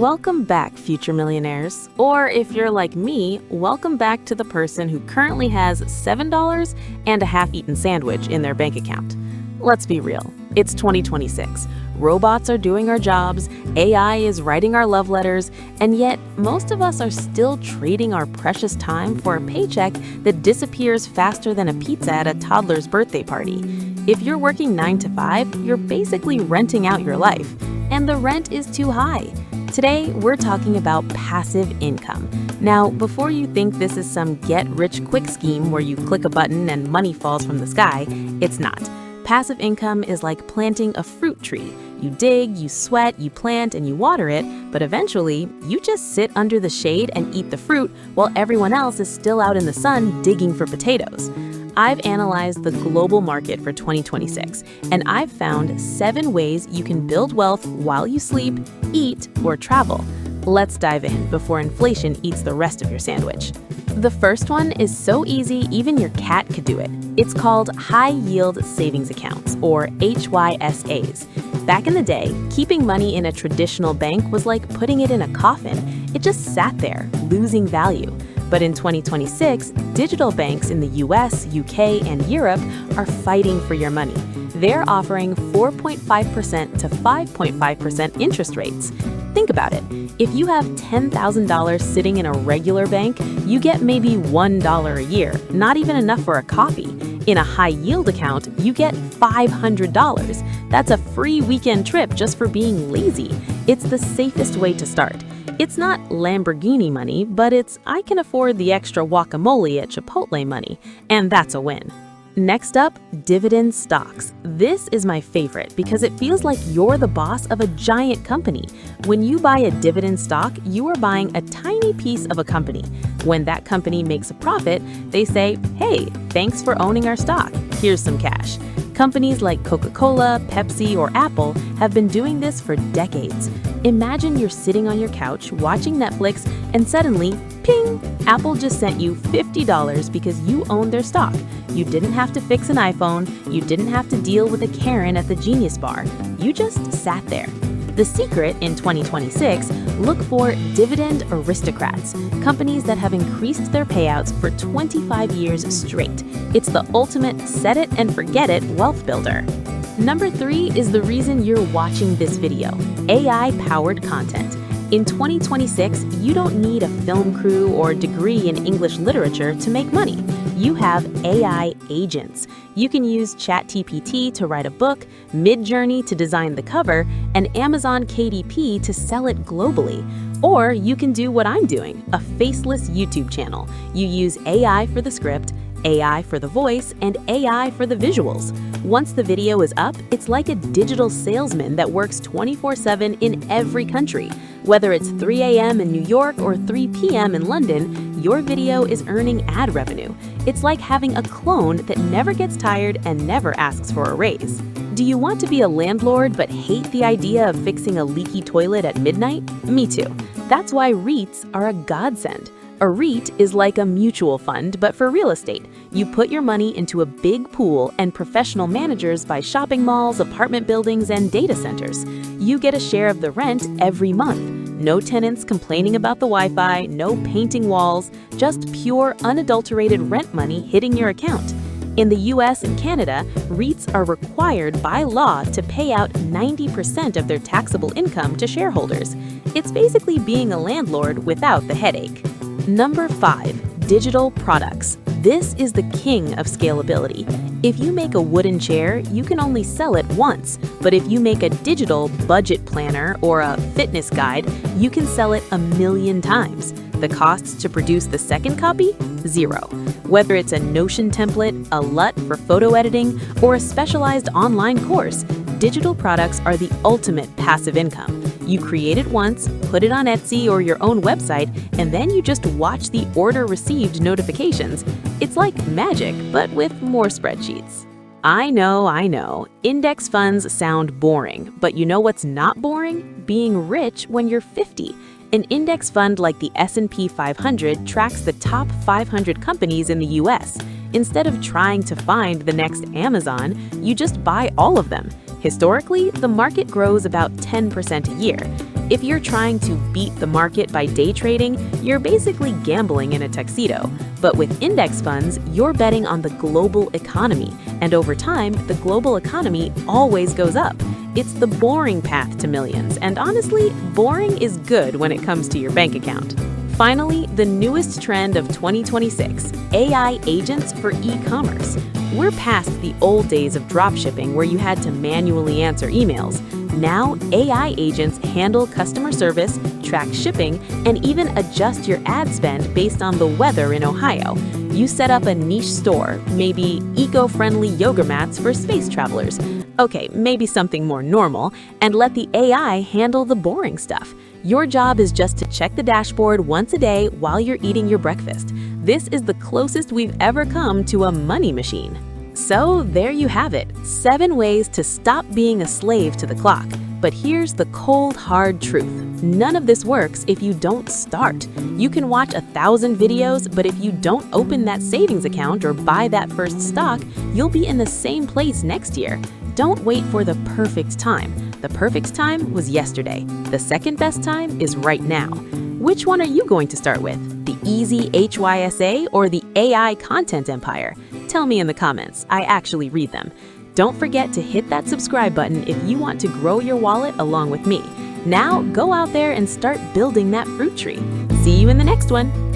Welcome back, future millionaires. Or if you're like me, welcome back to the person who currently has $7 and a half-eaten sandwich in their bank account. Let's be real, it's 2026. Robots are doing our jobs, AI is writing our love letters, and yet most of us are still trading our precious time for a paycheck that disappears faster than a pizza at a toddler's birthday party. If you're working 9 to 5, you're basically renting out your life, and the rent is too high. Today, we're talking about passive income. Now, before you think this is some get-rich-quick scheme where you click a button and money falls from the sky, it's not. Passive income is like planting a fruit tree. You dig, you sweat, you plant, and you water it, but eventually, you just sit under the shade and eat the fruit while everyone else is still out in the sun digging for potatoes. I've analyzed the global market for 2026, and I've found 7 ways you can build wealth while you sleep, eat, or travel. Let's dive in before inflation eats the rest of your sandwich. The first one is so easy, even your cat could do it. It's called high-yield savings accounts, or HYSAs. Back in the day, keeping money in a traditional bank was like putting it in a coffin. It just sat there, losing value. But in 2026, digital banks in the US, UK, and Europe are fighting for your money. They're offering 4.5% to 5.5% interest rates. Think about it. If you have $10,000 sitting in a regular bank, you get maybe $1 a year, not even enough for a coffee. In a high-yield account, you get $500. That's a free weekend trip just for being lazy. It's the safest way to start. It's not Lamborghini money, but it's I can afford the extra guacamole at Chipotle money, and that's a win. Next up, dividend stocks. This is my favorite because it feels like you're the boss of a giant company. When you buy a dividend stock, you are buying a tiny piece of a company. When that company makes a profit, they say, "Hey, thanks for owning our stock. Here's some cash." Companies like Coca-Cola, Pepsi, or Apple have been doing this for decades. Imagine you're sitting on your couch watching Netflix and suddenly, ping, Apple just sent you $50 because you own their stock. You didn't have to fix an iPhone, you didn't have to deal with a Karen at the Genius Bar. You just sat there. The secret in 2026, look for Dividend Aristocrats, companies that have increased their payouts for 25 years straight. It's the ultimate set it and forget it wealth builder. Number 3 is the reason you're watching this video, AI-powered content. In 2026, you don't need a film crew or degree in English literature to make money. You have AI agents. You can use ChatGPT to write a book, Midjourney to design the cover, and Amazon KDP to sell it globally. Or you can do what I'm doing, a Faceless YouTube channel. You use AI for the script, AI for the voice, and AI for the visuals. Once the video is up, it's like a digital salesman that works 24/7 in every country. Whether it's 3 a.m. in New York or 3 p.m. in London, your video is earning ad revenue. It's like having a clone that never gets tired and never asks for a raise. Do you want to be a landlord but hate the idea of fixing a leaky toilet at midnight? Me too. That's why REITs are a godsend. A REIT is like a mutual fund, but for real estate. You put your money into a big pool and professional managers buy shopping malls, apartment buildings, and data centers. You get a share of the rent every month. No tenants complaining about the Wi-Fi, no painting walls, just pure, unadulterated rent money hitting your account. In the US and Canada, REITs are required by law to pay out 90% of their taxable income to shareholders. It's basically being a landlord without the headache. Number 5, digital products. This is the king of scalability. If you make a wooden chair, you can only sell it once. But if you make a digital budget planner or a fitness guide, you can sell it 1,000,000 times. The costs to produce the second copy? 0. Whether it's a Notion template, a LUT for photo editing, or a specialized online course, digital products are the ultimate passive income. You create it once, put it on Etsy or your own website, and then you just watch the order received notifications. It's like magic, but with more spreadsheets. I know. Index funds sound boring, but you know what's not boring? Being rich when you're 50. An index fund like the S&P 500 tracks the top 500 companies in the US. Instead of trying to find the next Amazon, you just buy all of them. Historically, the market grows about 10% a year. If you're trying to beat the market by day trading, you're basically gambling in a tuxedo. But with index funds, you're betting on the global economy. And over time, the global economy always goes up. It's the boring path to millions. And honestly, boring is good when it comes to your bank account. Finally, the newest trend of 2026, AI agents for e-commerce. We're past the old days of dropshipping where you had to manually answer emails. Now, AI agents handle customer service, track shipping, and even adjust your ad spend based on the weather in Ohio. You set up a niche store, maybe eco-friendly yoga mats for space travelers. Okay, maybe something more normal, and let the AI handle the boring stuff. Your job is just to check the dashboard once a day while you're eating your breakfast. This is the closest we've ever come to a money machine. So there you have it, 7 ways to stop being a slave to the clock. But here's the cold, hard truth. None of this works if you don't start. You can watch 1,000 videos, but if you don't open that savings account or buy that first stock, you'll be in the same place next year. Don't wait for the perfect time. The perfect time was yesterday. The second best time is right now. Which one are you going to start with? The easy HYSA or the AI content empire? Tell me in the comments. I actually read them. Don't forget to hit that subscribe button if you want to grow your wallet along with me. Now, go out there and start building that fruit tree. See you in the next one.